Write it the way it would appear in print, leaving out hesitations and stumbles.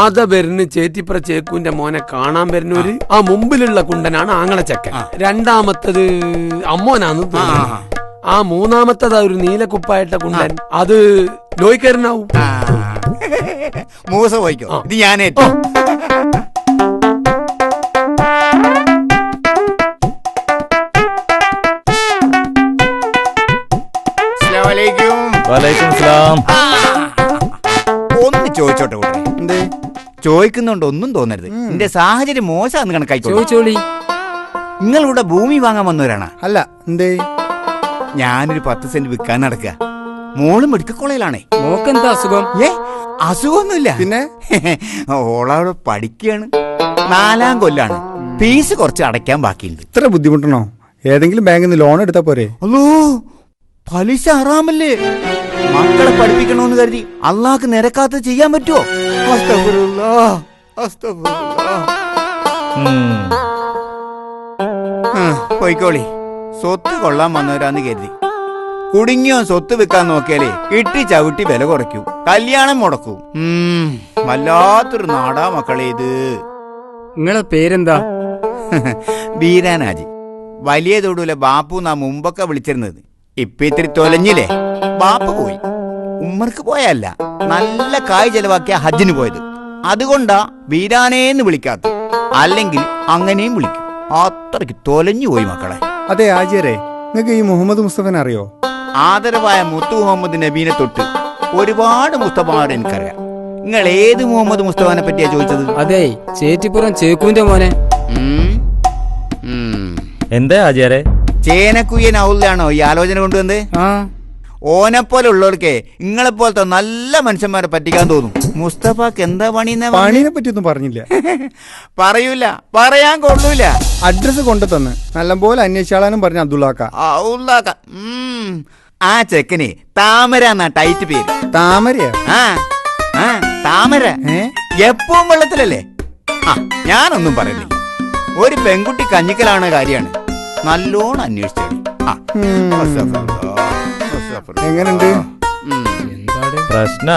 അത വരുന്ന ചേറ്റിപ്ര ചേക്കുവിന്റെ മോനെ കാണാൻ വരുന്നവര് ആ മുമ്പിലുള്ള കുണ്ടനാണ് ആങ്ങളെ ചക്കൻ. രണ്ടാമത്തത് അമ്മോനാന്ന് തോന്നുന്നു. ആ മൂന്നാമത്തത് ഒരു നീലക്കുപ്പായിട്ട കുണ്ടൻ, അത് ലോയിക്കരനാവും. മൂസ പോയിക്കോ, ഇത് ഞാനേറ്റു. ഒന്ന് ചോദിച്ചോട്ടെ കൂട്ടെ, എന്തേ ചോദിക്കുന്നുണ്ട്, ഒന്നും തോന്നരുത്. എന്റെ സാഹചര്യം മോശമാണെന്ന് കണക്കായിക്കോളൂ. നിങ്ങളിവിടെ ഭൂമി വാങ്ങാൻ വന്നവരാണ്? അല്ല. എന്തേ? ഞാനൊരു 10 സെന്റ് വിൽക്കാൻ നടക്കുക. മോള് മെഡിക്കൽ കോളേജിലാണേ. മോക്കെന്താ അസുഖം? അസുഖമൊന്നുമില്ല. പിന്നെ ഓളവിടെ പഠിക്കുകയാണ്, 4ാം കൊല്ലാണ്. ഫീസ് കുറച്ച് അടയ്ക്കാൻ ബാക്കിയുണ്ട്. ഇത്ര ബുദ്ധിമുട്ടണോ? ഏതെങ്കിലും ബാങ്കിൽ നിന്ന് ലോൺ എടുത്താ പോരെ? അല്ലോ, പലിശ ഹറാമല്ലേ? മക്കളെ പഠിപ്പിക്കണോന്ന് കരുതി അള്ളാഹ്ക്ക് നിരക്കാത്ത ചെയ്യാൻ പറ്റുമോ? പോയിക്കോളി, സ്വത്ത് കൊള്ളാൻ വന്നവരാന്ന് കരുതി. കുടുങ്ങിയോ സ്വത്ത് വിൽക്കാൻ നോക്കിയാലേ ഇട്ടി ചവിട്ടി വില കുറയ്ക്കൂ, കല്യാണം മുടക്കൂ. വല്ലാത്തൊരു നാടാ മക്കളെ ഇത്. നിങ്ങളെ പേരെന്താ? ബീരാനാജി. വലിയ തൊടൂലെ ബാപ്പു നാ മുമ്പൊക്കെ വിളിച്ചിരുന്നത്. ഇപ്പൊ ഇത്തിരി തൊലഞ്ഞില്ലേ? ബാപ്പ പോയി, ഉമ്മർക്ക് പോയല്ല, നല്ല കായ് ചെലവാക്കിയ ഹജ്ജിന് പോയത്. അതുകൊണ്ടാ ബീരാനേന്ന് വിളിക്കാത്ത, അല്ലെങ്കിൽ അങ്ങനെയും വിളിക്കും. അത്രയ്ക്ക് തൊലഞ്ഞു പോയി മക്കളെ. അതെ ആചാര്യ, നിങ്ങൾക്ക് ഈ മുഹമ്മദ് മുസ്തഫനെ അറിയോ? ആദരവായ മുത്തു മുഹമ്മദ് നബീനെ തൊട്ട് ഒരുപാട് മുസ്തഫമാരെ എനിക്കറിയാം. നിങ്ങൾ ഏത് മുഹമ്മദ് മുസ്തഫാനെ പറ്റിയാ ചോദിച്ചത്? അതെ, ചേറ്റിപ്പുറം ചേക്കുവിന്റെ മോനെ. എന്താ ആചാരെ? ചേനക്കുയ്യൻ ഔലാണോ ഈ ആലോചന കൊണ്ടുവന്നത്? ഓനെപ്പോലെ ഉള്ളവർക്ക് നിങ്ങളെപ്പോലത്തെ നല്ല മനുഷ്യന്മാരെ പറ്റിക്കാൻ തോന്നും. മുസ്തഫക്ക് എന്താ പണിനെ പറ്റിയൊന്നും പറഞ്ഞില്ല. പറയൂല, പറയാൻ കൊള്ളൂല. അഡ്രസ് കൊണ്ടു തന്ന് നല്ലപോലെ അന്വേഷിച്ചാളാനും പറഞ്ഞ അബ്ദുള്ളാക്ക. ആ ചെക്കനെ താമര എന്നാ ടൈറ്റ് പേര്. താമരയാ? താമര എപ്പോഴും വെള്ളത്തിലല്ലേ? ഞാനൊന്നും പറയുന്നില്ല. ഒരു പെൺകുട്ടി കഞ്ഞിക്കലാണ് കാര്യമാണ്. നല്ലോണം അന്വേഷിച്ചു. എങ്ങനുണ്ട്? പ്രശ്ന